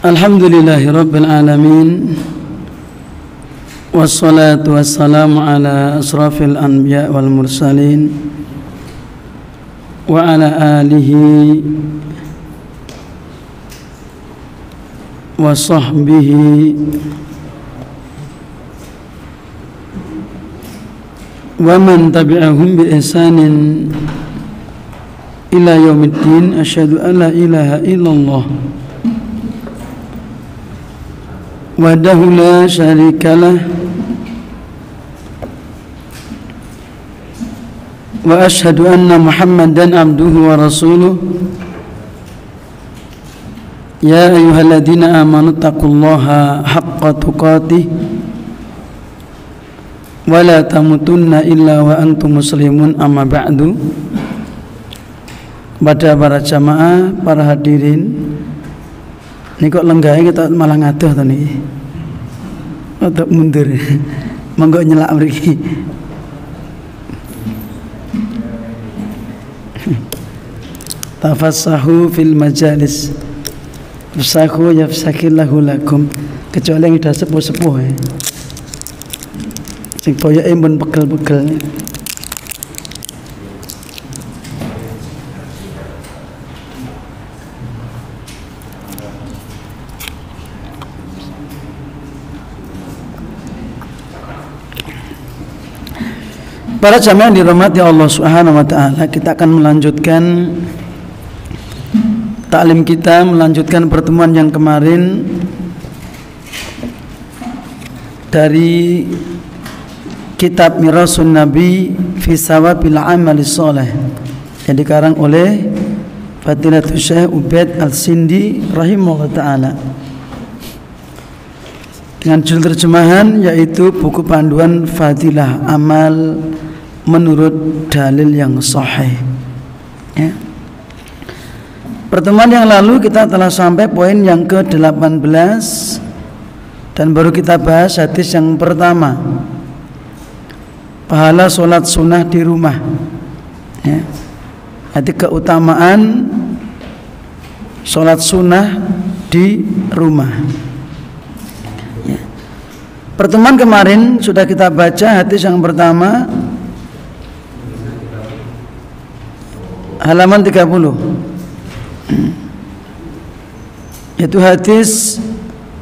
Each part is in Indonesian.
Alhamdulillahi Rabbil Alamin, wassalatu wassalamu ala asrafil anbiya wal mursalin wa ala alihi wa sahbihi wa man tabi'ahum bi ihsanin ila yaumiddin. Asyhadu an la ilaha illallah wahdahu la syarikalah wa asyhadu anna Muhammadan abduhu wa rasuluh. Ya ayyuhalladzina amanu taqullaha haqqa tuqatih wa la tamutunna illa wa antum muslimun. Amma ba'du. Kepada para jamaah, para hadirin, ini kok lenggai kita malah ngaduh to niki. Untuk mundur. Monggo nyelak mriki. Tafassahu fil majalis. Fsahu yafsakillahu lakum. Kecuali yang sudah sepuh-sepuh ya. Sing boyoke mun pegel-pegel. Para jamaah yang dirahmati Allah Subhanahu wa taala, kita akan melanjutkan taklim kita, melanjutkan pertemuan yang kemarin dari kitab Mirasun Nabi fi Sawabil Amali Shalih yang dikarang oleh Fadilatul Syekh Ubaid Al-Sindi rahimahullah taala, dengan judul terjemahan yaitu buku panduan fadilah amal menurut dalil yang sahih ya. Pertemuan yang lalu kita telah sampai poin yang ke-18 dan baru kita bahas hadis yang pertama, pahala sholat sunnah di rumah ya. Jadi keutamaan sholat sunnah di rumah ya. Pertemuan kemarin sudah kita baca hadis yang pertama, halaman 30, yaitu hadis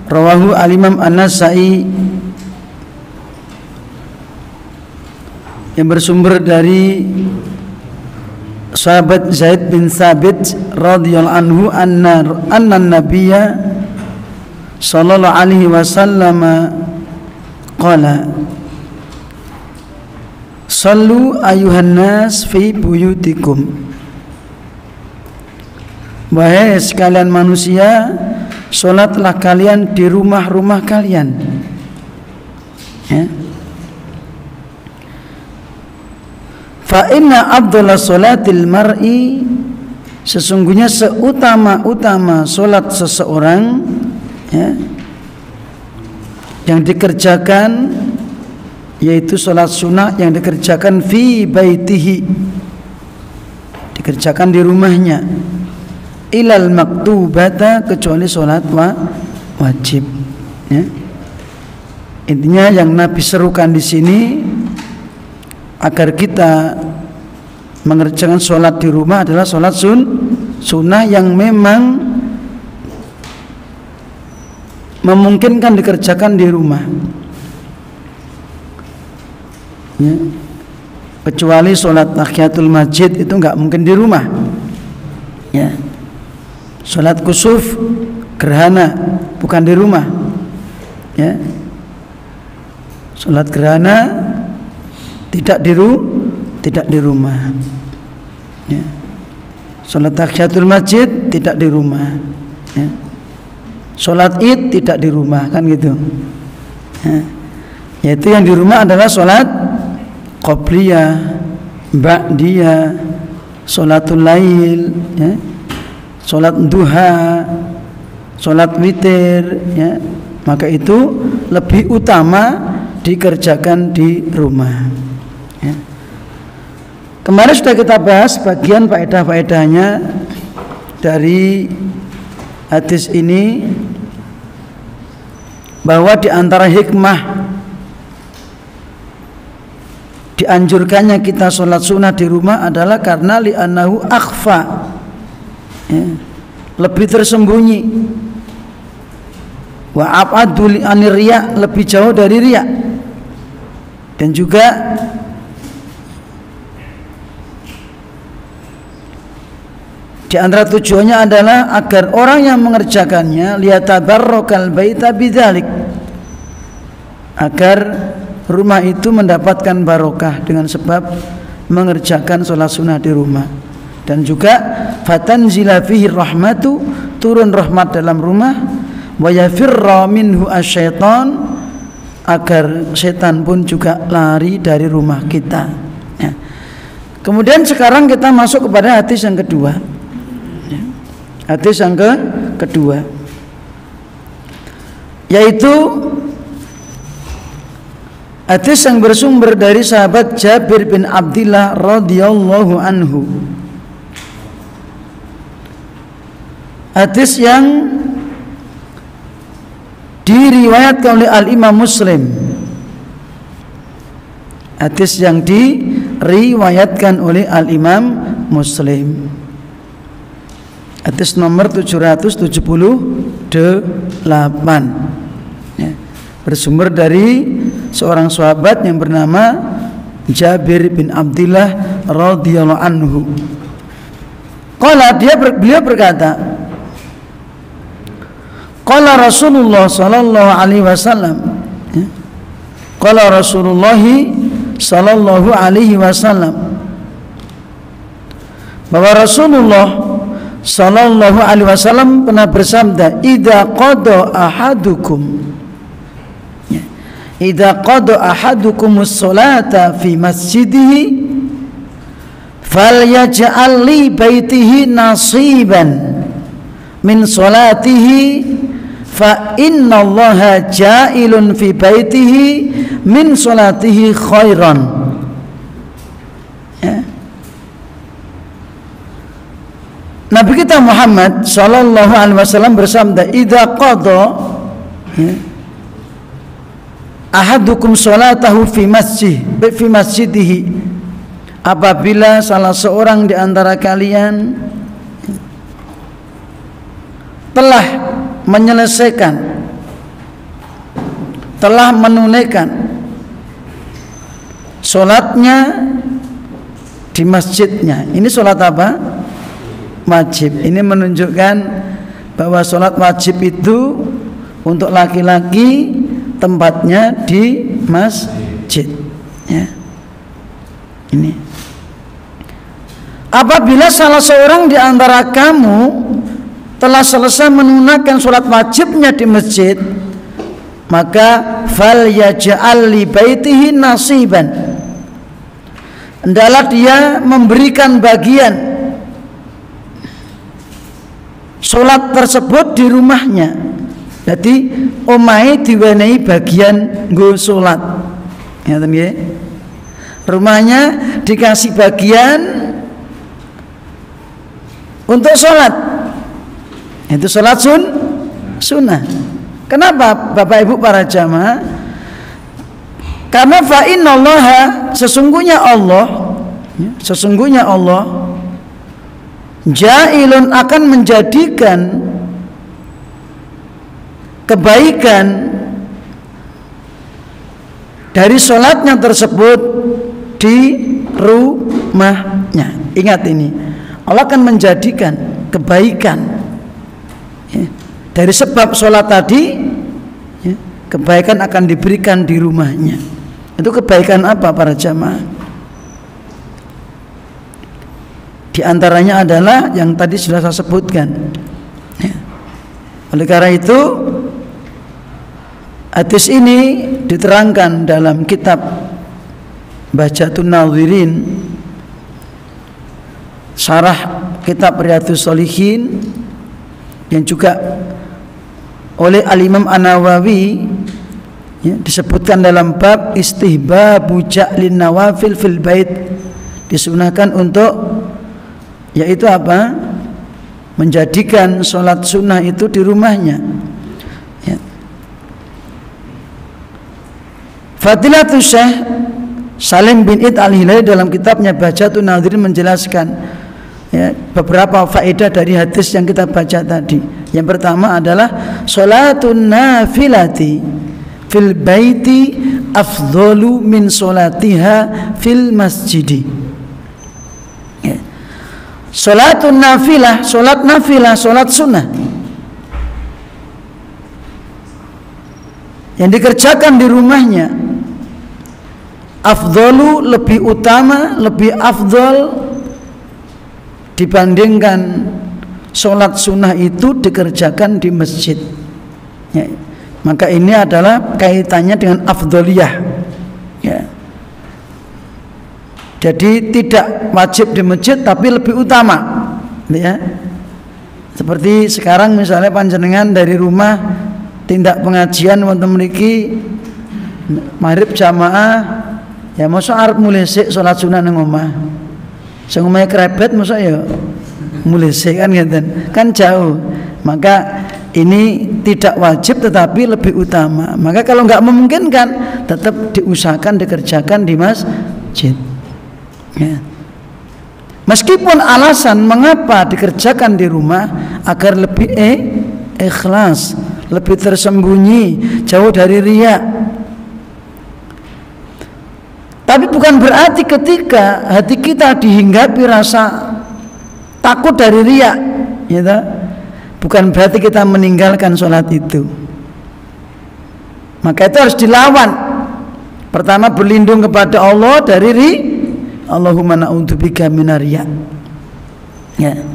rawahu al-Imam An-Nasa'i yang bersumber dari sahabat Zaid bin Thabit radhiyallahu anhu anna nabiyya sallallahu alaihi wasallam qala sallu ayuhan nas fi buyutikum. Wahai sekalian manusia, sholatlah kalian di rumah-rumah kalian ya. Fa inna afdhala sholatil mar'i, sesungguhnya seutama-utama sholat seseorang ya, yang dikerjakan, yaitu sholat sunnah yang dikerjakan fi baitihi, dikerjakan di rumahnya, ilal maktubata, kecuali sholat wajib ya. Intinya yang Nabi serukan di sini agar kita mengerjakan sholat di rumah adalah sholat sunnah yang memang memungkinkan dikerjakan di rumah ya. Kecuali sholat tahiyatul masjid itu nggak mungkin di rumah ya. Sholat kusuf gerhana bukan di rumah ya. Sholat gerhana tidak di rumah ya. Sholat tahiyatul masjid tidak di rumah ya. Sholat id tidak di rumah, kan gitu ya. Yaitu yang di rumah adalah sholat qobliyah, ba'diyah, sholatul lail ya, sholat duha, sholat witir ya. Maka itu lebih utama dikerjakan di rumah ya. Kemarin sudah kita bahas bagian faedah-faedahnya dari hadis ini bahwa di antara hikmah dianjurkannya kita sholat sunnah di rumah adalah karena li'annahu akhfa, ya, lebih tersembunyi, wa ab'adu li'anir riya, lebih jauh dari riya, dan juga di antara tujuannya adalah agar orang yang mengerjakannya liyatabarrakal baita bidzalik, agar rumah itu mendapatkan barokah dengan sebab mengerjakan sholat sunnah di rumah. Dan juga fatanzila fihi rahmatu, turun rahmat dalam rumah, wa yafirra minhu asyaitan, agar setan pun juga lari dari rumah kita, ya. Kemudian sekarang kita masuk kepada hadis yang kedua, ya. Hadis yang kedua yaitu hadis yang bersumber dari sahabat Jabir bin Abdillah radhiyallahu anhu. Hadis yang diriwayatkan oleh Al-Imam Muslim. Hadis yang diriwayatkan oleh Al-Imam Muslim. Hadis nomor 778, ya, bersumber dari seorang sahabat yang bernama Jabir bin Abdillah radhiyallahu anhu. Beliau berkata, qala Rasulullah sallallahu alaihi wasallam, ya, qala Rasulullah sallallahu alaihi wasallam, bahwa Rasulullah sallallahu alaihi wasallam pernah bersabda, idza qada ahadukum, idza qada ahadukumus sholata fi masjidihi falyaj'al li baitihi nasiban min sholatihi fa innallaha ja'ilun fi baitihi min sholatihi khairan, ya. Nabi kita Muhammad sallallahu alaihi wasallam bersabda, idza qada, ya, ahadukum sholatahu fi masjidihi, apabila salah seorang di antara kalian telah menyelesaikan, telah menunaikan sholatnya di masjidnya. Ini sholat apa? Wajib. Ini menunjukkan bahwa sholat wajib itu untuk laki-laki tempatnya di masjid, ya. Ini apabila salah seorang di antara kamu telah selesai menunaikan sholat wajibnya di masjid, maka falyaj'al li baitihi nasiban, hendaklah dia memberikan bagian sholat tersebut di rumahnya. Jadi omahe diwenehi bagian nggo sholat, ngoten nggih. Rumahnya dikasih bagian untuk sholat. Itu sholat sunnah. Kenapa Bapak Ibu para jamaah? Karena fa innallaha, sesungguhnya Allah ja'ilun, akan menjadikan kebaikan dari sholatnya tersebut di rumahnya. Ingat ini, Allah akan menjadikan kebaikan, ya, dari sebab sholat tadi, ya, kebaikan akan diberikan di rumahnya. Itu kebaikan apa para jamaah? Di antaranya adalah yang tadi sudah saya sebutkan, ya. Oleh karena itu hadis ini diterangkan dalam kitab Bahjatun Nadhirin, syarah kitab Riyadhus Shalihin, yang juga oleh Al-Imam An-Nawawi, ya, disebutkan dalam bab istihbabu ja'lin nawafil fil bait, disunahkan untuk, yaitu apa? Menjadikan sholat sunnah itu di rumahnya, ya. Fadilatul Syekh Salim bin Id Al-Hilali dalam kitabnya Bahjatun Nadhirin menjelaskan ya, beberapa faedah dari hadis yang kita baca tadi. Yang pertama adalah sholatun nafilati fil baiti afdhalu min sholatiha fil masjidi. Ya. Sholatun nafilah, sholat sunnah yang dikerjakan di rumahnya afdhalu, lebih utama, lebih afdhal dibandingkan sholat sunnah itu dikerjakan di masjid ya. Maka ini adalah kaitannya dengan afdholiyah ya. Jadi tidak wajib di masjid tapi lebih utama ya. Seperti sekarang misalnya panjenengan dari rumah tindak pengajian wonten mriki maghrib jamaah ya, mosok arep mulai sik salat sunah nang omah. Sing omahe krebet mosok ya mulai sik kan ngeten. Kan jauh. Maka ini tidak wajib tetapi lebih utama. Maka kalau enggak memungkinkan tetap diusahakan dikerjakan di masjid. Ya. Meskipun alasan mengapa dikerjakan di rumah agar lebih ikhlas, lebih tersembunyi, jauh dari riya. Tapi bukan berarti ketika hati kita dihinggapi rasa takut dari riya, gitu. Bukan berarti kita meninggalkan sholat itu. Maka itu harus dilawan. Pertama berlindung kepada Allah dari riya. Allahumma na'udzubika minar riya. Ya.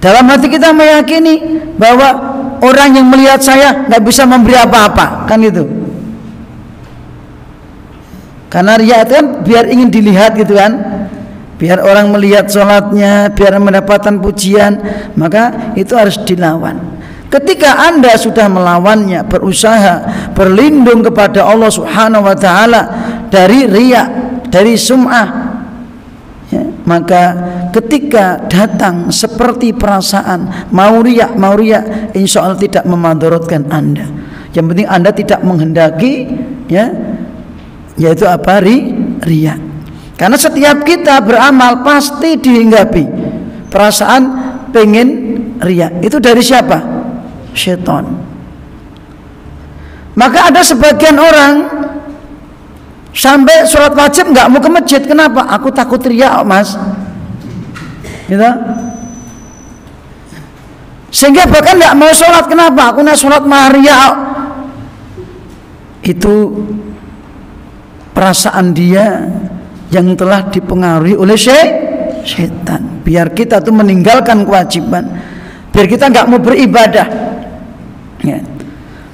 Dalam hati kita meyakini bahwa orang yang melihat saya nggak bisa memberi apa-apa, kan itu. Karena riya itu kan biar ingin dilihat gitu kan, biar orang melihat sholatnya, biar mendapatkan pujian, maka itu harus dilawan. Ketika Anda sudah melawannya, berusaha berlindung kepada Allah Subhanahu wa taala dari riya, dari sum'ah ya, maka ketika datang seperti perasaan mau riya, insya Allah tidak memudaratkan Anda. Yang penting Anda tidak menghendaki ya, yaitu apa? Riya. Karena setiap kita beramal pasti dihinggapi perasaan pengen riya. Itu dari siapa? Syaitan. Maka ada sebagian orang sampai sholat wajib nggak mau ke masjid. Kenapa? Aku takut riya, mas. Gitu. Sehingga bahkan nggak mau sholat. Kenapa? Aku nak sholat riya. Itu perasaan dia yang telah dipengaruhi oleh syaitan. Biar kita tuh meninggalkan kewajiban, biar kita nggak mau beribadah ya.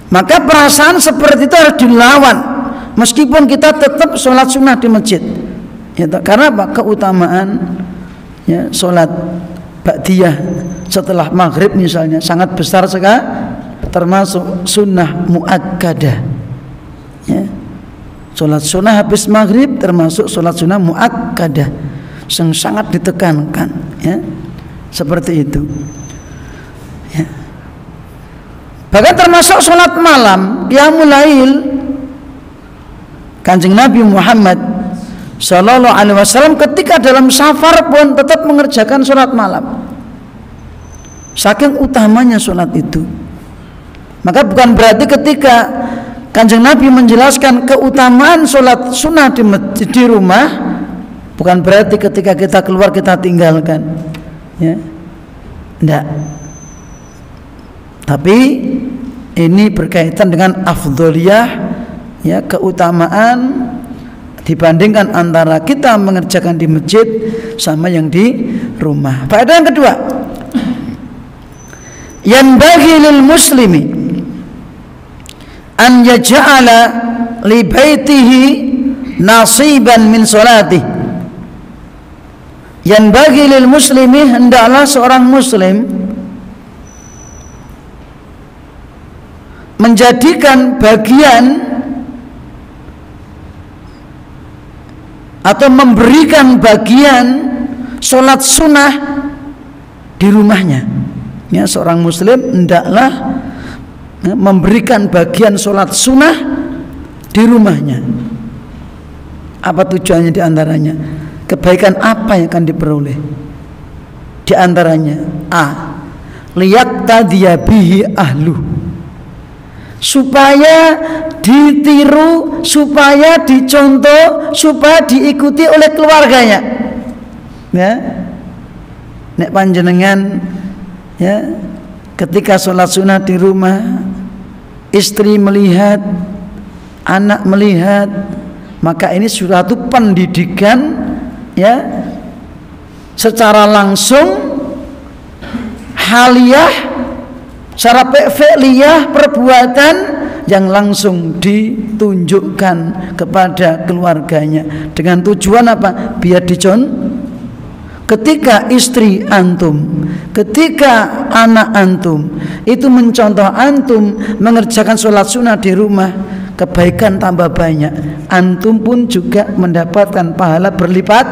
Maka perasaan seperti itu harus dilawan, meskipun kita tetap sholat sunnah di masjid ya, karena apa? Keutamaan ya, sholat ba'diyah setelah maghrib misalnya sangat besar sekali, termasuk sunnah muakkadah ya. Sholat sunnah habis maghrib termasuk sholat sunnah muakkadah yang sangat ditekankan ya. Seperti itu ya. Bahkan termasuk sholat malam qiyamul lail. Kanjeng Nabi Muhammad sallallahu alaihi wasallam ketika dalam safar pun tetap mengerjakan sholat malam, saking utamanya sholat itu. Maka bukan berarti ketika Kanjeng Nabi menjelaskan keutamaan sholat sunnah di rumah, bukan berarti ketika kita keluar kita tinggalkan ya. Tidak. Tapi ini berkaitan dengan afdholiyah ya, keutamaan dibandingkan antara kita mengerjakan di masjid sama yang di rumah. Faedah yang kedua, yanbaghi lil muslimi an yaj'ala li baitihi nasiban min salatihi. Yanbaghi lil muslimi, hendaklah seorang muslim menjadikan bagian atau memberikan bagian sholat sunnah di rumahnya ya. Seorang muslim hendaklah memberikan bagian sholat sunnah di rumahnya. Apa tujuannya di antaranya? Kebaikan apa yang akan diperoleh? Di antaranya A, liyaqtadiya bihi ahlu, supaya ditiru, supaya dicontoh, supaya diikuti oleh keluarganya. Ya, nek panjenengan ya ketika sholat sunat di rumah, istri melihat, anak melihat, maka ini suatu pendidikan ya secara langsung, haliyah, secara fi'liyah, perbuatan yang langsung ditunjukkan kepada keluarganya dengan tujuan apa? Biar ketika istri antum, ketika anak antum itu mencontoh antum mengerjakan sholat sunnah di rumah, kebaikan tambah banyak, antum pun juga mendapatkan pahala berlipat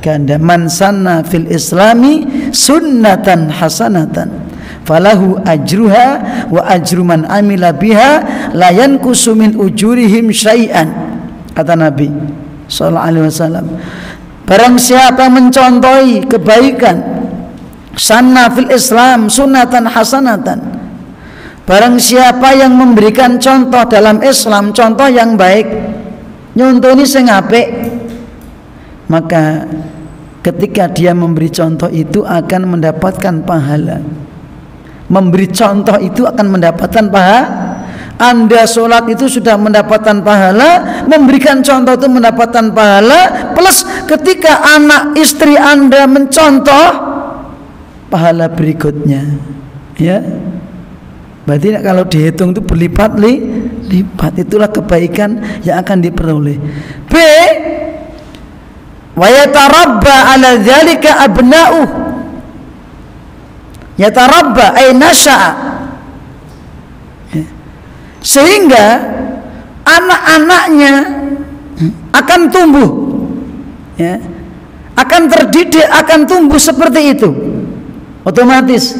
ganda. Man sanna fil islami sunnatan hasanatan falahu ajruha wa ajru man amila biha la yanqusu min ujurihim syai'an, kata Nabi sallallahu alaihi wasallam. Barang siapa mencontohi kebaikan, sanna fil islam sunnatan hasanatan, barang siapa yang memberikan contoh dalam Islam, contoh yang baik, nyontoni sing apik, maka ketika dia memberi contoh itu akan mendapatkan pahala. Memberi contoh itu akan mendapatkan pahala. Anda sholat itu sudah mendapatkan pahala, memberikan contoh itu mendapatkan pahala, plus ketika anak istri Anda mencontoh, pahala berikutnya. Ya, berarti kalau dihitung itu berlipat-lipat. Itulah kebaikan yang akan diperoleh. B, wa yatarabba ala dzalika abna'u, yatarabba ay nasha'a, sehingga anak-anaknya akan tumbuh ya, akan terdidik, akan tumbuh seperti itu. Otomatis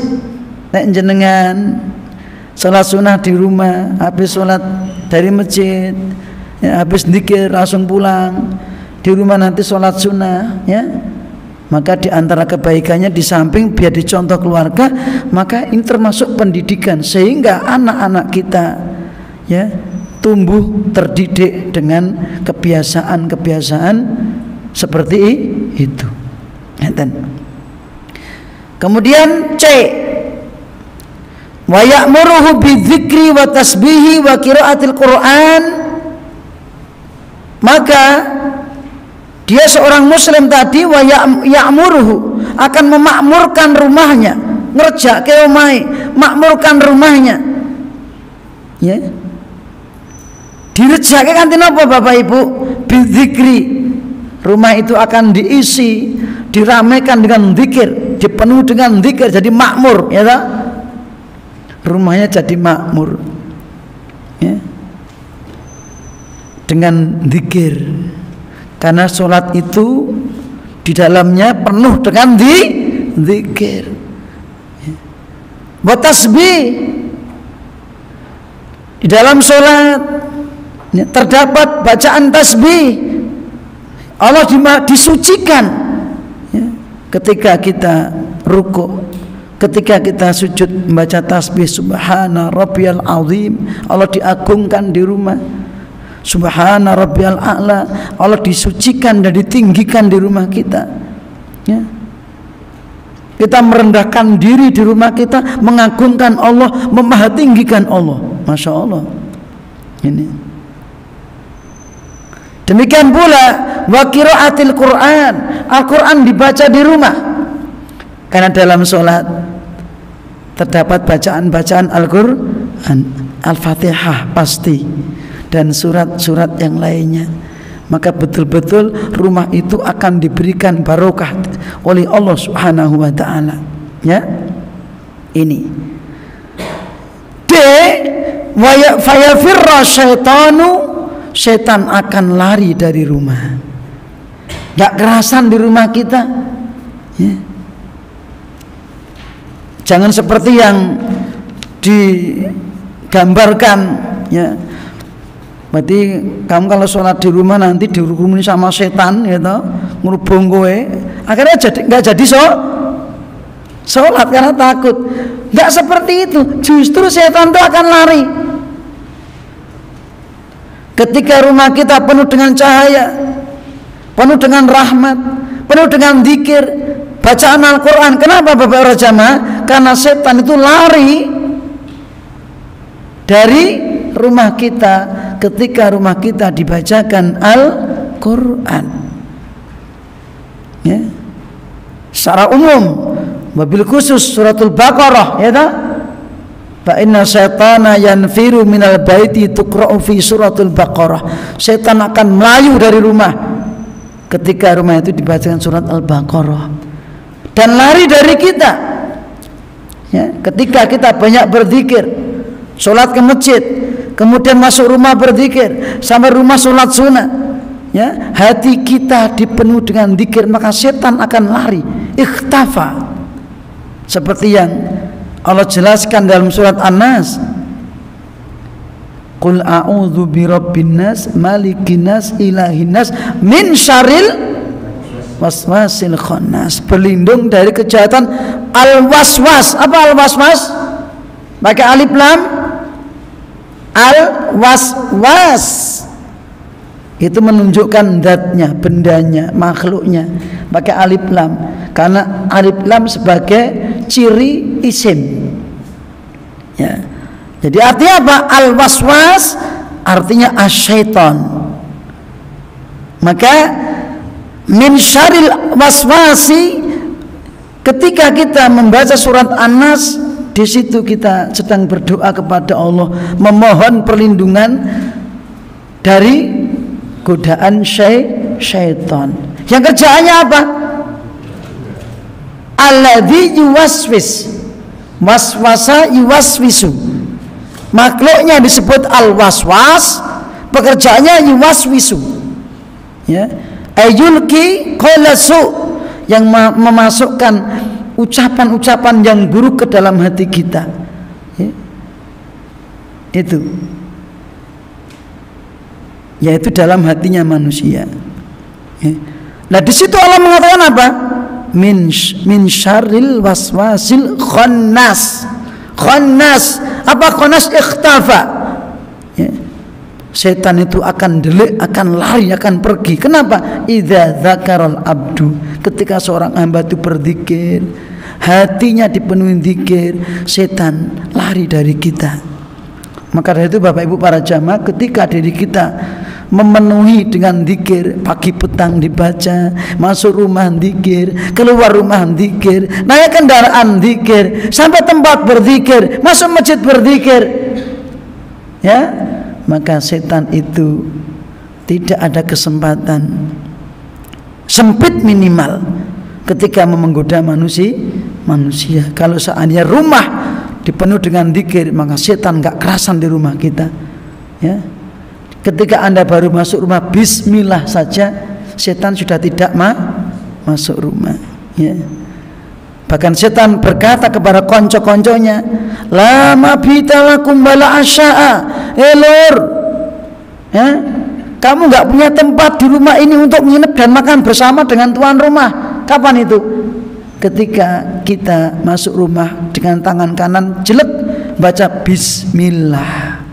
nek jenengan sholat sunnah di rumah, habis sholat dari masjid ya, habis dzikir langsung pulang, di rumah nanti sholat sunnah ya, maka di antara kebaikannya di samping biar dicontoh keluarga, maka ini termasuk pendidikan sehingga anak-anak kita ya tumbuh terdidik dengan kebiasaan-kebiasaan seperti itu. Kemudian C, wa ya'muruhu bidzikri wa tasbihi wa qiraatil Qur'an, maka dia seorang muslim tadi wa ya'muruhu akan memakmurkan rumahnya, ngerjake omahe, makmurkan rumahnya. Ya. Direjake kanthi napa Bapak Ibu? Bidzikri. Rumah itu akan diisi, diramaikan dengan zikir, dipenuhi dengan zikir, jadi makmur, ya tak? Rumahnya jadi makmur. Ya. Dengan zikir. Karena sholat itu di dalamnya penuh dengan zikir. Wa tasbih. Di dalam sholat terdapat bacaan tasbih. Allah disucikan ya. Ketika kita ruku, ketika kita sujud membaca tasbih subhana rabbiyal azim, Allah diagungkan di rumah. Subhana rabbiyal a'la, Allah disucikan dan ditinggikan di rumah kita ya. Kita merendahkan diri di rumah kita, mengagungkan Allah, memahatinggikan Allah. Masya Allah. Ini. Demikian pula wa qiraatil Qur'an, Al-Quran dibaca di rumah. Karena dalam sholat terdapat bacaan-bacaan Al-Quran, Al-Fatihah pasti, dan surat-surat yang lainnya. Maka betul-betul rumah itu akan diberikan barokah oleh Allah Subhanahu wa taala. Ya. Ini. D, wa fayafirra syaitanu, setan akan lari dari rumah. Enggak kerasan di rumah kita. Ya. Jangan seperti yang digambarkan ya. Berarti kamu kalau sholat di rumah nanti dirumuni sama setan, gitu, ngerubung kowe, akhirnya nggak jadi sholat karena takut. Nggak seperti itu, justru setan itu akan lari. Ketika rumah kita penuh dengan cahaya, penuh dengan rahmat, penuh dengan zikir, bacaan Al-Quran. Kenapa Bapak Rajama? Karena setan itu lari dari rumah kita ketika rumah kita dibacakan Al-Quran. Ya. Secara umum, wabil khusus suratul Baqarah, ya tak? Fa inna syaitana yanfiru minal baiti tuqra'u fi suratul Baqarah. Setan akan melayu dari rumah ketika rumah itu dibacakan surat Al-Baqarah dan lari dari kita. Ya, ketika kita banyak berzikir, sholat ke masjid, kemudian masuk rumah berzikir, sampai rumah sholat sunnah, ya, hati kita dipenuhi dengan zikir, maka setan akan lari, ikhtafa. Seperti yang Allah jelaskan dalam surat An-Nas, Qul a'udzu birabbin nas, malikin nas, ilahin nas, min syarril waswasil khannas. Berlindung dari kejahatan al-waswas. Apa al-waswas? Pakai alif lam. Al-waswas itu menunjukkan zatnya, bendanya, makhluknya, pakai alif lam, karena alif lam sebagai ciri isim, ya. Jadi artinya apa? Al-waswas artinya asyaiton. Maka min syarril waswasi, ketika kita membaca surat An-Nas, di situ kita sedang berdoa kepada Allah, memohon perlindungan dari godaan syaitan. Yang kerjaannya apa? Alladzi yuwaswis, waswasa yuwaswisu. Makhluknya disebut al-waswas, pekerjaannya yuwaswisu, ya, ayulki qalasu, yang memasukkan ucapan-ucapan yang buruk ke dalam hati kita, ya. Itu yaitu dalam hatinya manusia, ya. Nah di situ Allah mengatakan apa? Min syarril waswasil khannas. Khannas, apa khannas? Ikhtafa, ya. Setan itu akan delik, akan lari, akan pergi. Kenapa? Idza dzakaral abdu, ketika seorang hamba itu berzikir, hatinya dipenuhi zikir, setan lari dari kita. Maka dari itu Bapak Ibu para jamaah, ketika diri kita memenuhi dengan zikir, pagi petang dibaca, masuk rumah zikir, keluar rumah zikir, naik kendaraan zikir, sampai tempat berzikir, masuk masjid berzikir, ya, maka setan itu tidak ada kesempatan, sempit minimal ketika menggoda manusia. Kalau seandainya rumah dipenuhi dengan zikir, maka setan nggak kerasan di rumah kita, ya. Ketika Anda baru masuk rumah, bismillah saja, setan sudah tidak masuk rumah, ya. Bahkan setan berkata kepada konco-konconya, la mabitalakum bala asya'a, lur, ya, kamu nggak punya tempat di rumah ini untuk menginap dan makan bersama dengan tuan rumah. Kapan itu? Ketika kita masuk rumah dengan tangan kanan jelek, baca bismillah.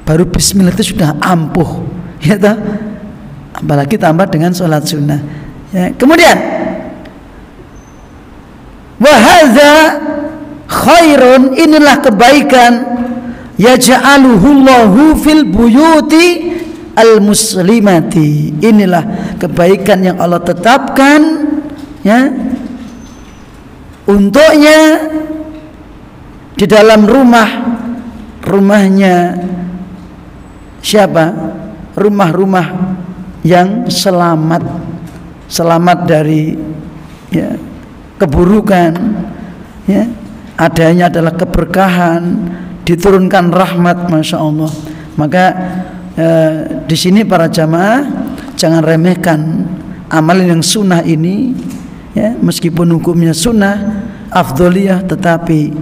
Baru bismillah itu sudah ampuh, ya toh? Apalagi tambah dengan sholat sunnah, ya. Kemudian wahadza khairun, inilah kebaikan, yaj'aluhullahu fil buyuti al muslimati, inilah kebaikan yang Allah tetapkan, ya, untuknya di dalam rumahnya siapa? Rumah-rumah yang selamat dari, ya, keburukan, ya, adanya adalah keberkahan, diturunkan rahmat, masya Allah. Maka di sini para jamaah jangan remehkan amalan yang sunnah ini, ya, meskipun hukumnya sunnah afdholiyah, tetapi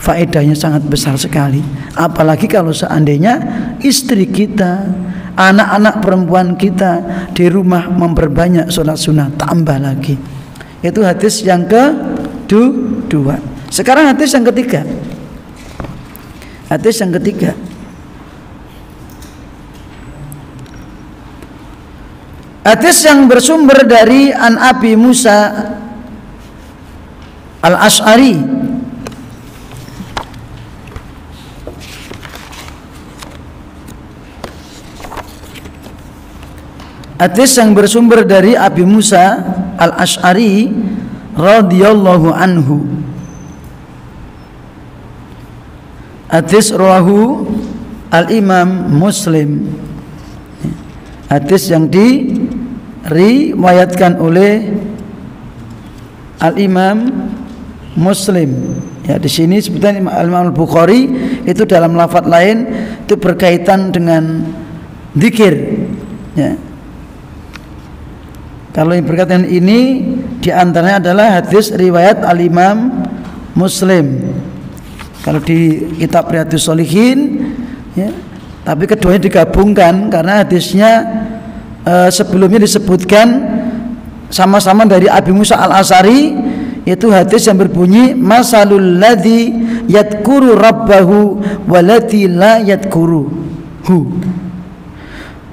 faedahnya sangat besar sekali. Apalagi kalau seandainya istri kita, anak-anak perempuan kita di rumah memperbanyak sholat sunnah, tambah lagi. Itu hadis yang kedua. Sekarang hadis yang ketiga. Hadis yang ketiga. Hadis yang bersumber dari An Abi Musa Al-Asy'ari hadis yang bersumber dari Abi Musa Al-Asy'ari radhiyallahu anhu. Hadis rawahu Al-Imam Muslim. Hadis yang diriwayatkan oleh Al-Imam Muslim. Ya, di sini sebetulnya Al-Imam Al-Bukhari itu dalam lafaz lain itu berkaitan dengan zikir. Ya. Kalau yang berkaitan ini diantaranya adalah hadis riwayat Al-Imam Muslim. Kalau di kitab Riyadhus Shalihin, ya, tapi keduanya digabungkan karena hadisnya sebelumnya disebutkan sama-sama dari Abi Musa Al-Asy'ari, yaitu hadis yang berbunyi masalul ladzi yadhkuru rabbahu walati la yadhkuruhu.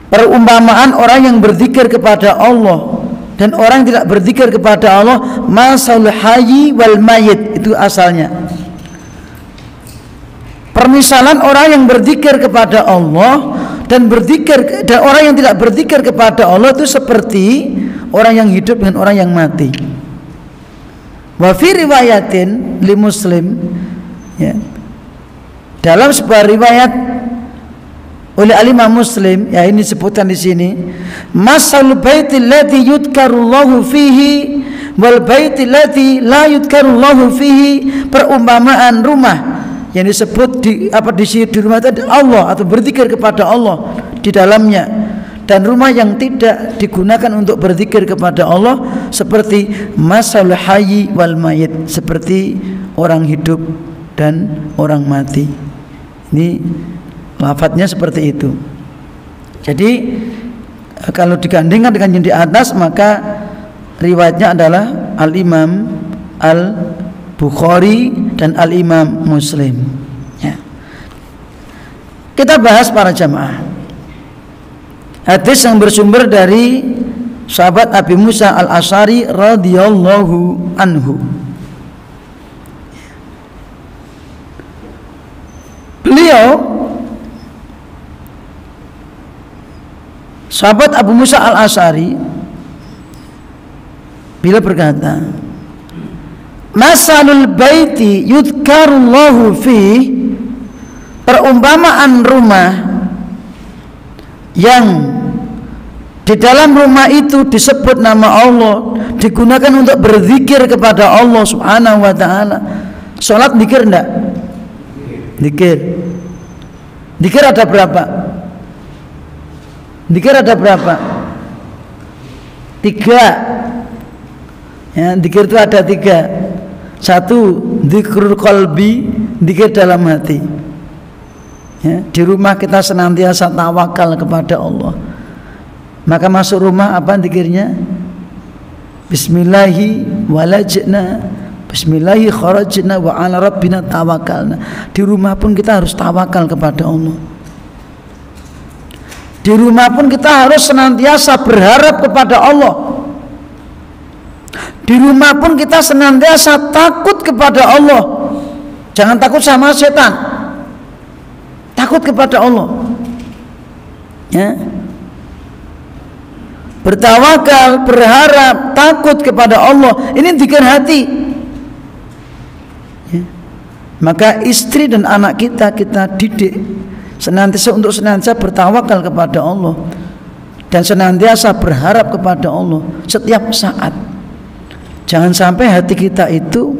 Perumpamaan orang yang berzikir kepada Allah dan orang yang tidak berzikir kepada Allah, masalul hayyi wal mayyit, itu asalnya. Permisalan orang yang berzikir kepada Allah dan orang yang tidak berzikir kepada Allah itu seperti orang yang hidup dengan orang yang mati. Wa fi riwayatin li Muslim, ya, dalam sebuah riwayat oleh Al-Imam Muslim, ya ini disebutkan di sini, masalul baitil ladzi yudkarullahu fihi wal baitil ladzi la yudkarullahu fihi, perumpamaan rumah yang disebut di rumah itu Allah atau berzikir kepada Allah di dalamnya, dan rumah yang tidak digunakan untuk berzikir kepada Allah seperti masalul hayyi wal mayyit, seperti orang hidup dan orang mati. Ini lafadznya seperti itu. Jadi kalau digandingkan dengan yang di atas, maka riwayatnya adalah Al-Imam Al-Bukhari dan Al-Imam Muslim, ya. Kita bahas para jamaah hadis yang bersumber dari sahabat Abi Musa Al-Asy'ari radhiyallahu anhu. Beliau, sahabat Abu Musa Al-Asy'ari, bila berkata, masalul baiti yudkarullahu fi, perumpamaan rumah yang di dalam rumah itu disebut nama Allah, digunakan untuk berzikir kepada Allah Subhanahu wa taala. Salat zikir enggak? Zikir. Zikir ada berapa? Zikir ada berapa? 3. Ya, zikir itu ada 3. 1, zikrul qalbi, zikir dalam hati. Ya, di rumah kita senantiasa tawakal kepada Allah. Maka masuk rumah apa zikirnya? Bismillahi walajna, bismillahi kharajna wa ala rabbina tawakkalna. Di rumah pun kita harus tawakal kepada Allah. Di rumah pun kita harus senantiasa berharap kepada Allah. Di rumah pun kita senantiasa takut kepada Allah. Jangan takut sama setan, takut kepada Allah, ya. Bertawakal, berharap, takut kepada Allah. Ini zikir hati, ya. Maka istri dan anak kita didik senantiasa bertawakal kepada Allah dan senantiasa berharap kepada Allah setiap saat. Jangan sampai hati kita itu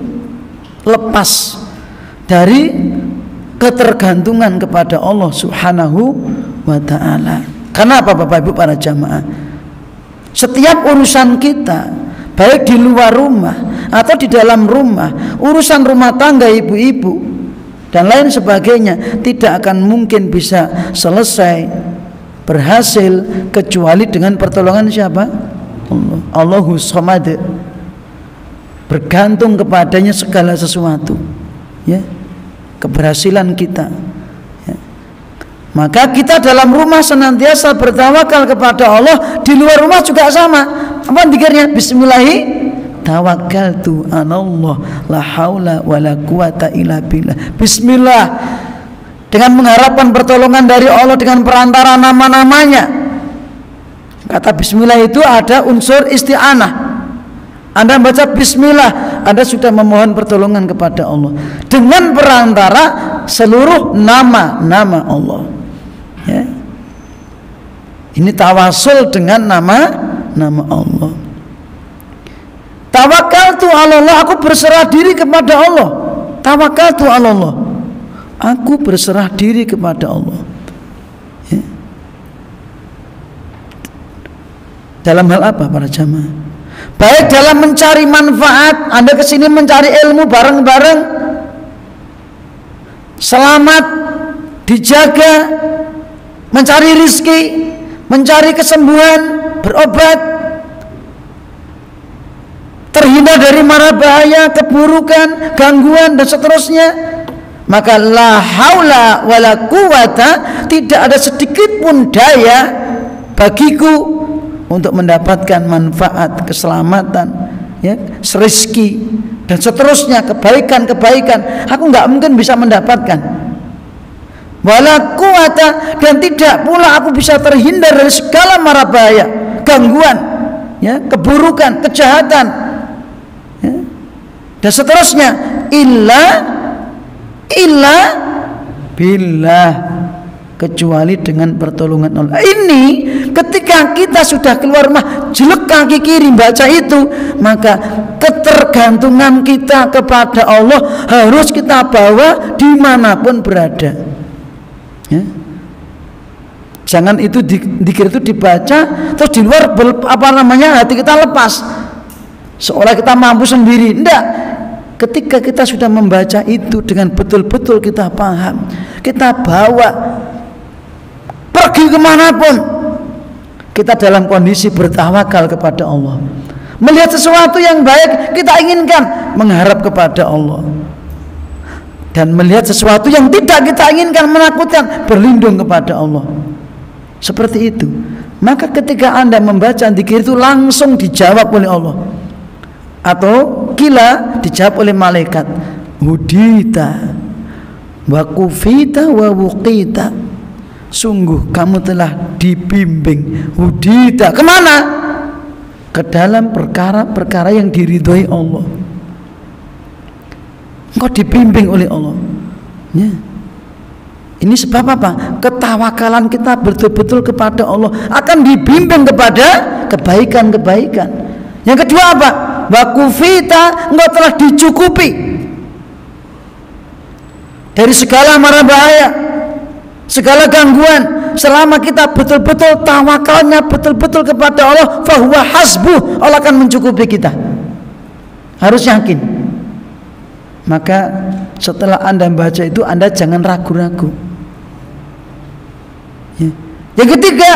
lepas dari ketergantungan kepada Allah Subhanahu wa ta'ala. Karena apa Bapak Ibu para jamaah? Setiap urusan kita, baik di luar rumah atau di dalam rumah, urusan rumah tangga ibu-ibu, dan lain sebagainya, tidak akan mungkin bisa selesai, berhasil kecuali dengan pertolongan siapa? Allah. Allahus Samad. Bergantung kepadanya segala sesuatu, ya, keberhasilan kita, ya. Maka kita dalam rumah senantiasa bertawakal kepada Allah, di luar rumah juga sama. Apa zikirnya? Bismillahi tawakkaltu 'alallah la haula wala quwata illa billah. Bismillah, dengan mengharapkan pertolongan dari Allah dengan perantara nama-namanya. Kata bismillah itu ada unsur isti'anah. Anda baca bismillah, Anda sudah memohon pertolongan kepada Allah dengan perantara seluruh nama-nama Allah, ya. Ini tawasul dengan nama-nama Allah. Tawakkaltu 'ala Allah, aku berserah diri kepada Allah. Tawakkaltu 'ala Allah, aku berserah diri kepada Allah, ya. Dalam hal apa para jamaah? Baik dalam mencari manfaat, Anda kesini mencari ilmu bareng-bareng, selamat, dijaga, mencari rizki, mencari kesembuhan, berobat, terhindar dari mara bahaya, keburukan, gangguan dan seterusnya. Maka la haula wala quwata, tidak ada sedikit pun daya bagiku untuk mendapatkan manfaat, keselamatan, ya, rezeki dan seterusnya, kebaikan-kebaikan. Aku nggak mungkin bisa mendapatkan. Wala quwata, dan tidak pula aku bisa terhindar dari segala mara bahaya, gangguan, ya, keburukan, kejahatan, ya, dan seterusnya. Illa billah, kecuali dengan pertolongan Allah. Ini ketika kita sudah keluar rumah, jelek kaki kiri baca itu, maka ketergantungan kita kepada Allah harus kita bawa dimanapun berada, ya. Jangan itu dikir itu dibaca terus di luar hati kita lepas seolah kita mampu sendiri. Enggak. Ketika kita sudah membaca itu dengan betul-betul kita paham, kita bawa pergi kemanapun, kita dalam kondisi bertawakal kepada Allah. Melihat sesuatu yang baik kita inginkan, mengharap kepada Allah. Dan melihat sesuatu yang tidak kita inginkan, menakutkan, berlindung kepada Allah. Seperti itu. Maka ketika Anda membaca zikir itu langsung dijawab oleh Allah, atau kila dijawab oleh malaikat. Hudita wa kufita wa wuqita, sungguh kamu telah dibimbing. Hudita kemana? Ke dalam perkara-perkara yang diridhoi Allah. Engkau dibimbing oleh Allah, ya. Ini sebab apa? Ketawakalan kita betul-betul kepada Allah akan dibimbing kepada kebaikan-kebaikan. Yang kedua apa? Wa kufita, engkau telah dicukupi dari segala mara bahaya, segala gangguan. Selama kita betul-betul tawakalnya betul-betul kepada Allah, fahuwa hasbuh, Allah akan mencukupi kita. Harus yakin. Maka setelah Anda baca itu, Anda jangan ragu-ragu, ya. Yang ketiga,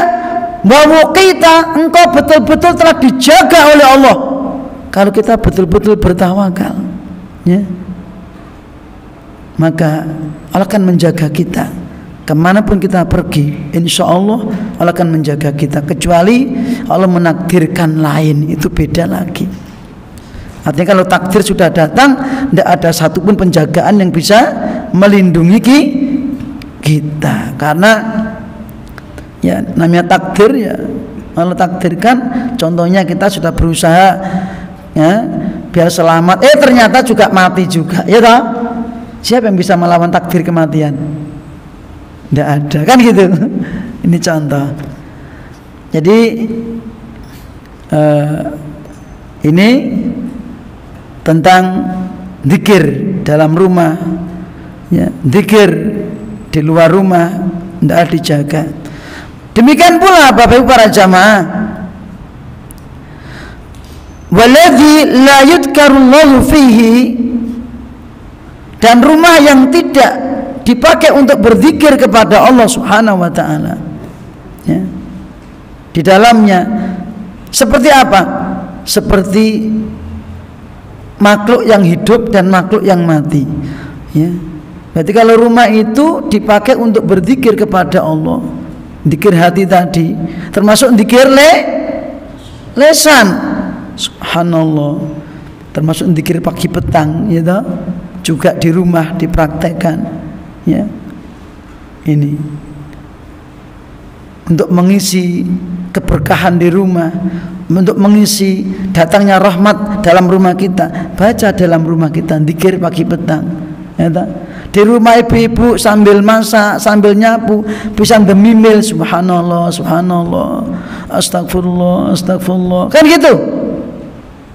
bahwa kita, engkau betul-betul telah dijaga oleh Allah. Kalau kita betul-betul bertawakal, ya, maka Allah akan menjaga kita kemanapun kita pergi. Insya Allah Allah akan menjaga kita, kecuali Allah menakdirkan lain, itu beda lagi. Artinya kalau takdir sudah datang, tidak ada satupun penjagaan yang bisa melindungi kita. Karena ya namanya takdir, ya Allah takdirkan. Contohnya kita sudah berusaha, ya, biar selamat, ternyata juga mati juga, ya toh? Siapa yang bisa melawan takdir kematian? Tidak ada, kan gitu. Ini contoh. Jadi ini tentang zikir dalam rumah, ya, zikir di luar rumah tidak dijaga. Demikian pula Bapak Ibu para jamaah, waladzi la yudkarullahu fihi, dan rumah yang tidak dipakai untuk berzikir kepada Allah Subhanahu wa taala. Ya. Di dalamnya seperti apa? Seperti makhluk yang hidup dan makhluk yang mati. Ya. Berarti kalau rumah itu dipakai untuk berzikir kepada Allah, zikir hati tadi, termasuk zikir lesan. Subhanallah. Termasuk zikir pagi petang, ya toh? Juga di rumah dipraktekkan. Ya. Ini untuk mengisi keberkahan di rumah, untuk mengisi datangnya rahmat dalam rumah kita, baca dalam rumah kita zikir pagi petang, ya toh? Di rumah ibu-ibu sambil masak, sambil nyapu, bisa demimil subhanallah, subhanallah, astagfirullah, astagfirullah, kan gitu.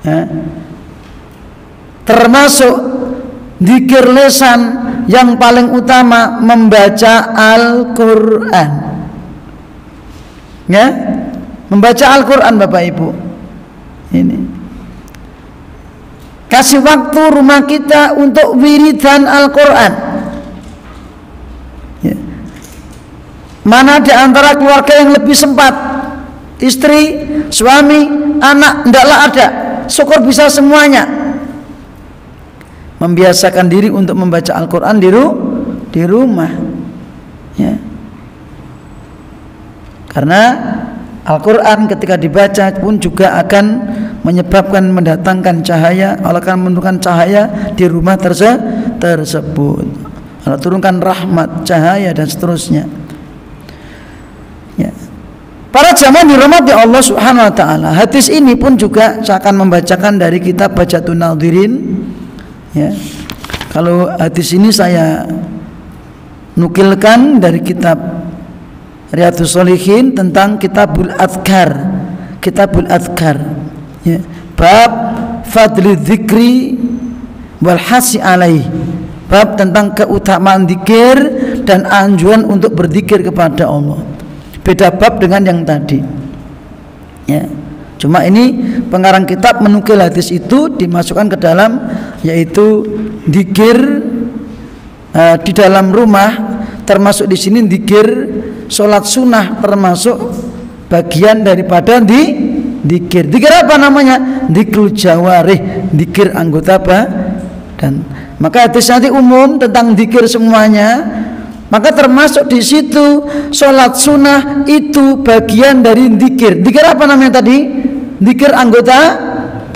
Ya. Termasuk zikir lisan yang paling utama membaca Al-Quran. Ya, membaca Al-Quran Bapak Ibu. Ini kasih waktu rumah kita untuk wiridan Al-Quran. Ya. Mana di antara keluarga yang lebih sempat? Istri, suami, anak, hendaklah ada. Syukur bisa semuanya. Membiasakan diri untuk membaca Al-Quran di rumah. Ya. Karena Al-Quran ketika dibaca pun juga akan menyebabkan mendatangkan cahaya, Allah akan menurunkan cahaya di rumah tersebut. Allah turunkan rahmat, cahaya dan seterusnya. Ya. Para jamaah dirahmati Allah Subhanahu wa taala. Hadis ini pun juga saya akan membacakan dari kitab Bajatun Nadhirin. Ya. Kalau hadis ini saya nukilkan dari kitab Riyadhus Shalihin tentang Kitabul Adhkar. Kitabul Adhkar. Ya. Bab fadli dzikri wal hasi alaih. Bab tentang keutamaan zikir dan anjuran untuk berzikir kepada Allah. Beda bab dengan yang tadi. Ya. Cuma ini pengarang kitab menukil hadis itu dimasukkan ke dalam, yaitu zikir di dalam rumah, termasuk di sini zikir sholat sunnah, termasuk bagian daripada zikir. Zikir apa namanya? Zikrul jawarih, zikir anggota badan. Maka hadis nanti umum tentang zikir semuanya. Maka termasuk di situ sholat sunnah itu bagian dari zikir. Zikir apa namanya tadi? Zikir anggota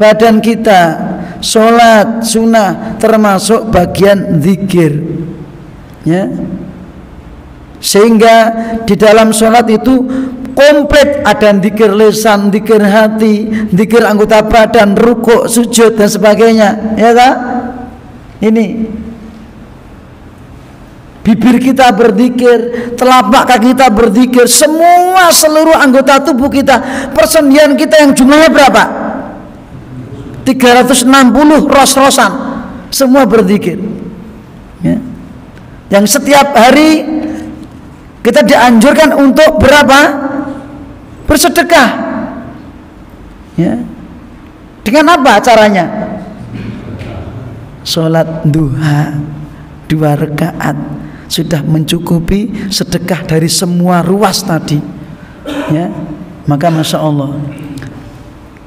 badan kita. Sholat sunnah termasuk bagian zikir. Ya. Sehingga di dalam sholat itu komplit, ada zikir lisan, zikir hati, zikir anggota badan, rukuk, sujud dan sebagainya. Ya tak? Ini bibir kita berzikir, telapak kaki kita berzikir, semua seluruh anggota tubuh kita, persendian kita yang jumlahnya berapa? 360 ros-rosan, semua berzikir. Ya. Yang setiap hari kita dianjurkan untuk berapa? Bersedekah. Ya. Dengan apa caranya? Sholat duha 2 rakaat sudah mencukupi sedekah dari semua ruas tadi. Ya. Maka masya Allah,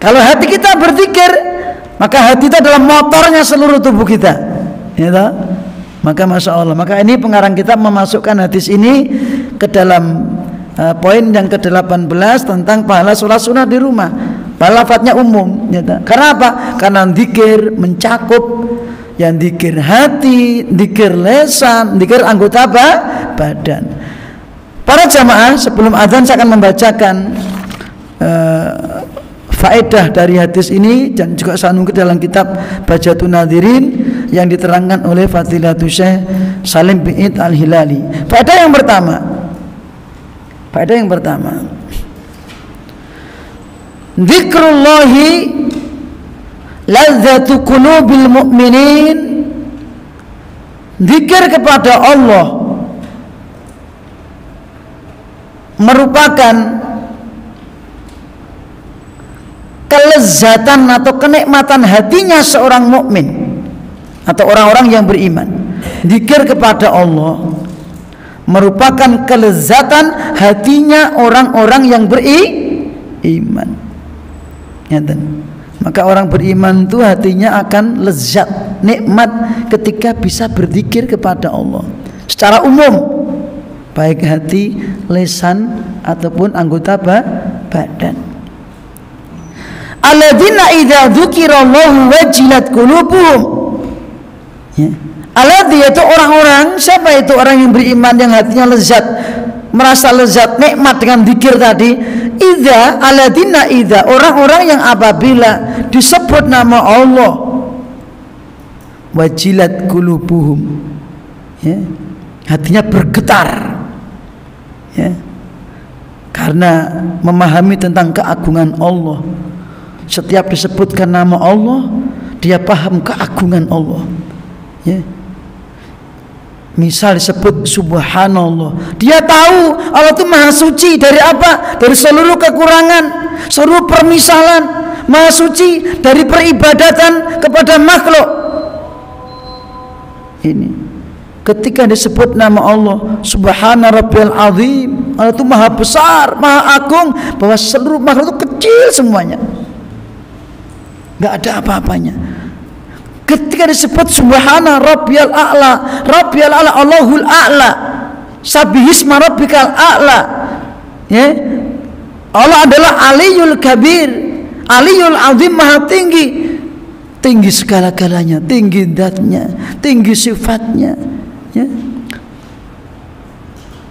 kalau hati kita berzikir, maka hati itu adalah motornya seluruh tubuh kita. Ya tak? Maka masya Allah, maka ini pengarang kitab memasukkan hadis ini ke dalam poin yang ke-18 tentang pahala sholat sunnah di rumah. Pahala lafadznya umum, ya tak? Karena apa? Karena zikir mencakup yang zikir hati, zikir lisan, zikir anggota badan. Para jamaah, sebelum azan saya akan membacakan faedah dari hadis ini dan juga saya nunggu dalam kitab Bajatun Nadhirin yang diterangkan oleh Fadilatul Syekh Salim bin Id Al-Hilali. Faedah yang pertama, zikrullahi ladzatu qulubil mu'minin. Zikir kepada Allah merupakan kelezatan atau kenikmatan hatinya seorang mukmin atau orang-orang yang beriman. Zikir kepada Allah merupakan kelezatan hatinya orang-orang yang beriman. Maka orang beriman itu hatinya akan lezat, nikmat ketika bisa berzikir kepada Allah secara umum, baik hati, lisan ataupun anggota badan. Alladzina idza dzukirallahu wajilat qulubuhum. Ya. Alladzi itu orang-orang, siapa itu orang yang beriman yang hatinya lezat, merasa lezat nikmat dengan zikir tadi. Idza alladzina idza, orang-orang yang apabila disebut nama Allah wajilat qulubuhum, ya, hatinya bergetar, ya, karena memahami tentang keagungan Allah. Setiap disebutkan nama Allah, dia paham keagungan Allah, ya. Misal disebut subhanallah, dia tahu Allah itu maha suci dari apa? Dari seluruh kekurangan, seluruh permisalan, maha suci dari peribadatan kepada makhluk. Ini ketika disebut nama Allah subhana rabbiyal azim, Allah itu maha besar, maha agung, bahwa seluruh makhluk itu kecil semuanya, gak ada apa-apanya. Ketika disebut subhana rabbiyal a'la, rabbiyal a'la, Allahul a'la, sabbihisma rabbikal a'la, ya, Allah adalah aliyul kabir, aliyul azim, maha tinggi, tinggi segala-galanya, tinggi zatnya, tinggi sifatnya, ya,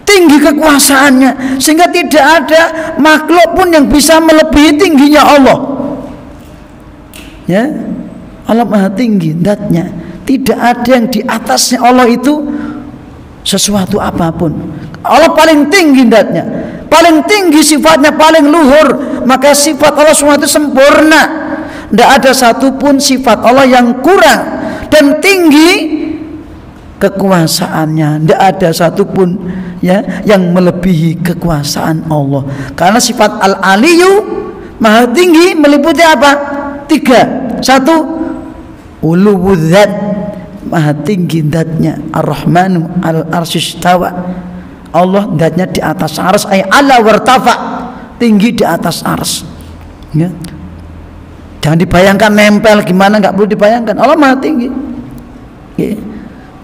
tinggi kekuasaannya, sehingga tidak ada makhluk pun yang bisa melebihi tingginya Allah, ya. Allah maha tinggi zatnya, tidak ada yang di atasnya Allah itu sesuatu apapun. Allah paling tinggi zatnya, paling tinggi sifatnya, paling luhur, maka sifat Allah semua itu sempurna, tidak ada satupun sifat Allah yang kurang, dan tinggi kekuasaannya, tidak ada satupun, ya, yang melebihi kekuasaan Allah. Karena sifat al-aliyu, maha tinggi, meliputi apa? Tiga. Satu, uluwudzat, maha tinggi zatnya, ar-rahmanu al-arsyistawa, Allah zatnya di atas ars, ay ala wartafa, tinggi di atas ars, ya. Jangan dibayangkan nempel gimana, nggak perlu dibayangkan, Allah maha tinggi, ya.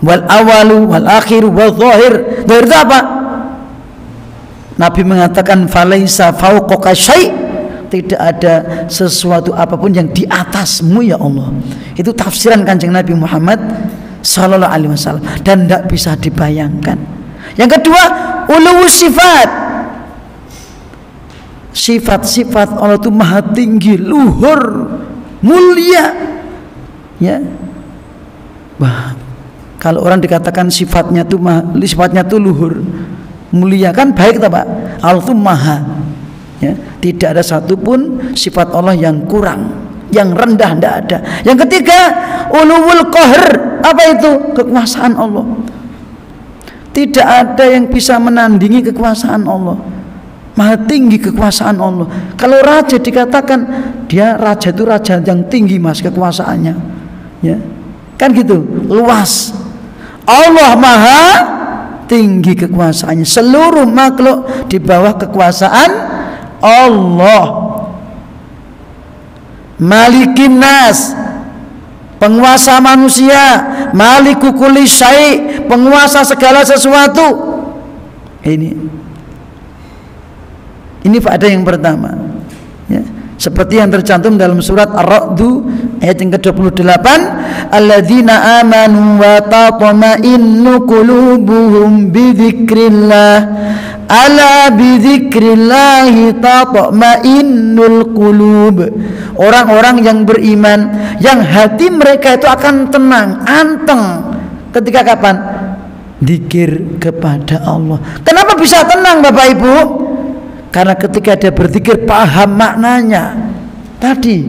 Wal awalu wal akhiru wal zahir. Zahir itu apa? Nabi mengatakan falaisa fauqaka syai', tidak ada sesuatu apapun yang di atasmu ya Allah. Itu tafsiran Kanjeng Nabi Muhammad sallallahu alaihi wasallam, dan tidak bisa dibayangkan. Yang kedua, uluwus sifat, sifat-sifat Allah itu maha tinggi, luhur, mulia, ya. Wah, kalau orang dikatakan sifatnya itu sifatnya itu luhur, mulia, kan baik tak Pak? Allah itu maha, ya, tidak ada satupun sifat Allah yang kurang, yang rendah, tidak ada. Yang ketiga, uluwul qahr, apa itu? Kekuasaan Allah. Tidak ada yang bisa menandingi kekuasaan Allah, maha tinggi kekuasaan Allah. Kalau raja dikatakan dia raja itu raja yang tinggi mas kekuasaannya, ya, kan gitu, luas. Allah maha tinggi kekuasaannya, seluruh makhluk di bawah kekuasaan Allah. Malikin nas, penguasa manusia, maliku kulli syai', penguasa segala sesuatu. Ini faedah yang pertama, ya. Seperti yang tercantum dalam surat Ar-Ra'd ayat yang ke-28, alladzina amanu wa tatma'innu qulubuhum bidzikrillah, ala bidzikrillahi tatma'innul qulub. Orang-orang yang beriman, yang hati mereka itu akan tenang, anteng ketika kapan? Zikir kepada Allah. Kenapa bisa tenang Bapak Ibu? Karena ketika dia berzikir paham maknanya tadi.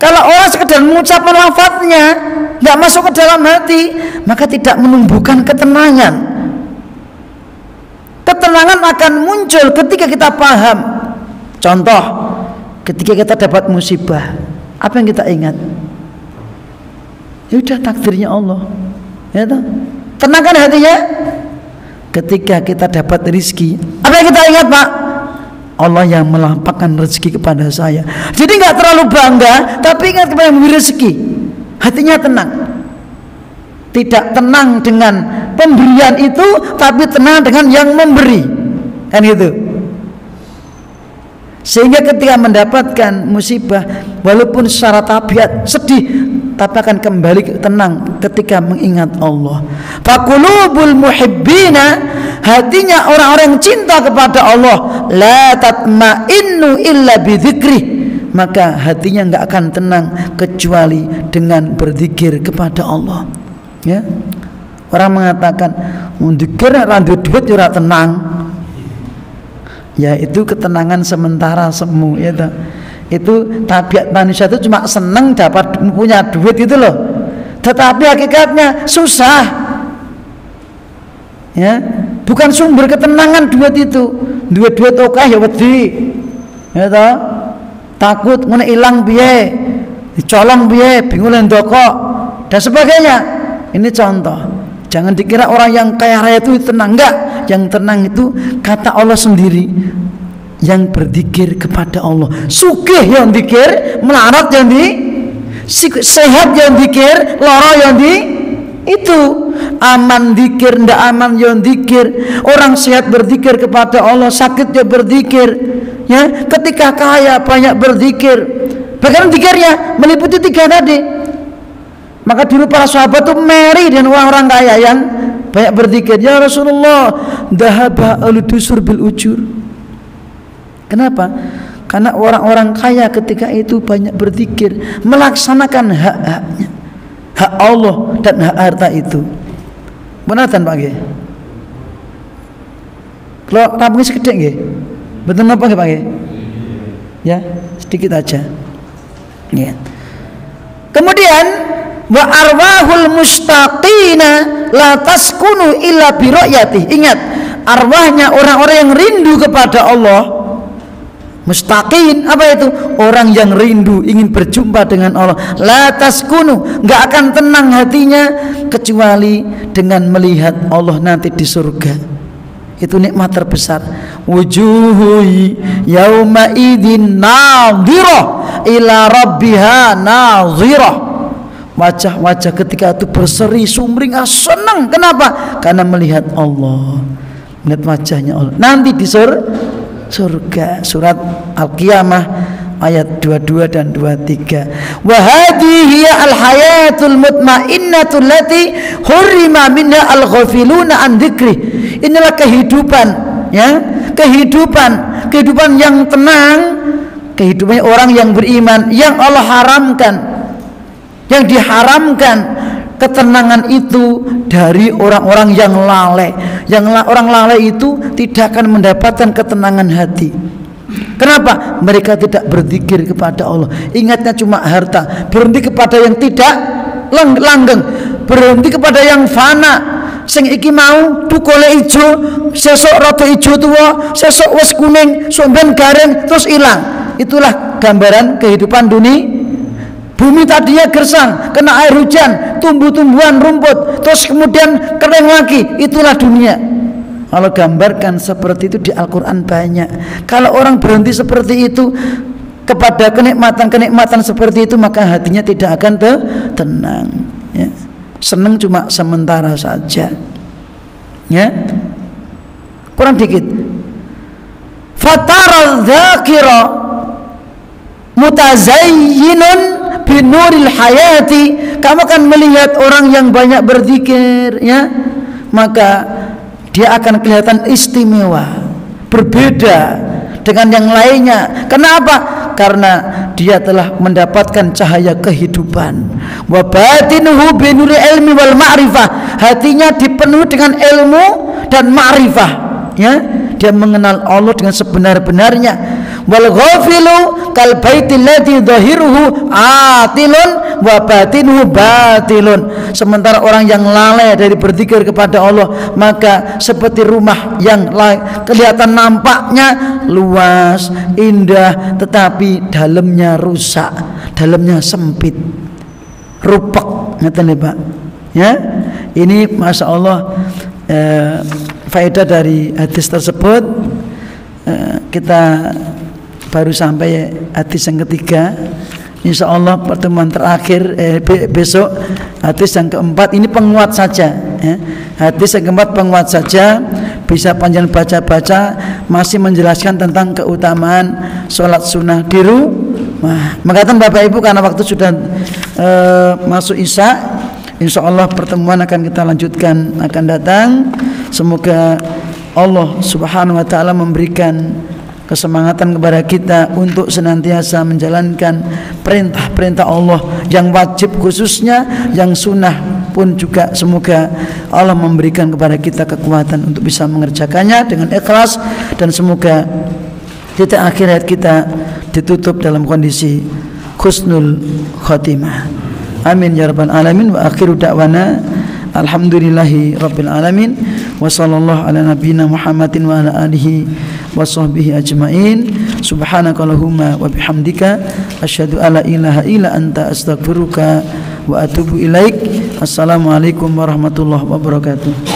Kalau orang sekedar mengucapkan lafadznya, tidak masuk ke dalam hati, maka tidak menumbuhkan ketenangan. Ketenangan akan muncul ketika kita paham. Contoh, ketika kita dapat musibah, apa yang kita ingat? Ya udah, takdirnya Allah, ya toh? Tenang kan hatinya? Ketika kita dapat rezeki, apa yang kita ingat, Pak? Allah yang melampahkan rezeki kepada saya. Jadi nggak terlalu bangga, tapi ingat kepada yang memberi rezeki. Hatinya tenang. Tidak tenang dengan pemberian itu, tapi tenang dengan yang memberi. Kan itu. Sehingga ketika mendapatkan musibah, walaupun secara tabiat sedih, tapi akan kembali tenang ketika mengingat Allah. Faqulubul muhibbina, hatinya orang-orang yang cinta kepada Allah, la tatma'innu illa bidzikri, maka hatinya enggak akan tenang kecuali dengan berzikir kepada Allah. Ya. Orang mengatakan zikir ora duit ora tenang. Ya, itu ketenangan sementara semu, ya toh. Itu tabiat manusia itu cuma senang dapat punya duit itu loh, tetapi hakikatnya susah, ya, bukan sumber ketenangan duit itu. Duit oke ya wedi, ya toh, takut ngene ilang piye, dicolong piye, bingung ndoko dan sebagainya. Ini contoh. Jangan dikira orang yang kaya raya itu tenang, enggak. Yang tenang itu kata Allah sendiri, yang berzikir kepada Allah. Sugih yang zikir, melarat yang di, sehat yang zikir, lara yang di, itu aman zikir, ndak aman yang zikir. Orang sehat berzikir kepada Allah, sakit dia berzikir. Ya, ketika kaya banyak berzikir. Bagaimana zikirnya? Meliputi 3 tadi. Maka dulu para sahabat itu meri dengan orang-orang kaya yang banyak berzikir. Ya Rasulullah, dhahaba al-dusur bil ujur. Kenapa? Karena orang-orang kaya ketika itu banyak berzikir, melaksanakan hak-haknya, hak Allah dan hak harta itu. Benar kan Pak G? Kalau rampungnya segede nggih? Betul apa nggih Pak G? Ya, sedikit aja. Ya. Kemudian wa arwahul mustaqina la taskunu illa bi ru'yati. Ingat, arwahnya orang-orang yang rindu kepada Allah. Mustaqin apa itu? Orang yang rindu ingin berjumpa dengan Allah. La taskunu, enggak akan tenang hatinya kecuali dengan melihat Allah nanti di surga. Itu nikmat terbesar. Wujuhu yauma idzin nadhirah ila rabbiha nadhirah. Wajah-wajah ketika itu berseri sumringah senang. Kenapa? Karena melihat Allah, melihat wajahnya Allah nanti di surga. Surat Al-Qiyamah ayat 22 dan 23. Wa hadhihi al-hayatul mutmainnatu allati hurrima minha al-ghafiluna an dzikri. Inilah kehidupan, ya, kehidupan yang tenang, kehidupan orang yang beriman, yang Allah haramkan, yang diharamkan ketenangan itu dari orang-orang yang lalai. Orang lalai itu tidak akan mendapatkan ketenangan hati. Kenapa? Mereka tidak berzikir kepada Allah. Ingatnya cuma harta. Berhenti kepada yang tidak langgeng. Berhenti kepada yang fana. Sing iki mau tukole ijo, sesok rada ijo tuwa, sesok wis kuning, somben garing terus hilang. Itulah gambaran kehidupan dunia. Bumi tadinya gersang, kena air hujan, tumbuh-tumbuhan rumput, terus kemudian kering lagi. Itulah dunia. Kalau gambarkan seperti itu di Al-Quran banyak. Kalau orang berhenti seperti itu kepada kenikmatan seperti itu, maka hatinya tidak akan tenang, ya. Senang cuma sementara saja, ya. Kurang dikit. Fatara dzakira mutazayyinun binuril hayati. Kamu akan melihat orang yang banyak berzikir, ya, maka dia akan kelihatan istimewa, berbeda dengan yang lainnya. Kenapa? Karena dia telah mendapatkan cahaya kehidupan. Wa batinuhu binuri ilmi wal ma'rifah. Hatinya dipenuhi dengan ilmu dan ma'rifah, ya. Dia mengenal Allah dengan sebenar-benarnya. Wal ghafilu kal baitil ladzi dhahiruhu atilun wa batinuhu batilun. Sementara orang yang lalai dari berzikir kepada Allah, maka seperti rumah yang kelihatan nampaknya luas, indah, tetapi dalamnya rusak, dalamnya sempit, rupek, ngeten Pak, ya. Ini masya Allah faedah dari hadis tersebut. Kita baru sampai hadis yang ketiga. Insya Allah pertemuan terakhir besok hadis yang keempat. Ini penguat saja ya. Hadis yang keempat penguat saja, bisa panjang baca-baca, masih menjelaskan tentang keutamaan sholat sunnah di rumah. Makatan Bapak Ibu, karena waktu sudah masuk Isya, insya Allah pertemuan akan kita lanjutkan akan datang. Semoga Allah Subhanahu wa ta'ala memberikan kesemangatan kepada kita untuk senantiasa menjalankan perintah-perintah Allah yang wajib khususnya, yang sunnah pun juga semoga Allah memberikan kepada kita kekuatan untuk bisa mengerjakannya dengan ikhlas, dan semoga titik akhirat kita ditutup dalam kondisi husnul khotimah. Amin ya rabbal alamin. Wa akhiru da'wana alhamdulillahi rabbil alamin. Wa sallallahu ala nabiyyina Muhammadin wa ala alihi wa sahbihi ajma'in. Subhanakallahumma wa bihamdika asyhadu alla ilaha illa anta astaghfiruka wa atubu ilaik. Assalamualaikum warahmatullahi wabarakatuh.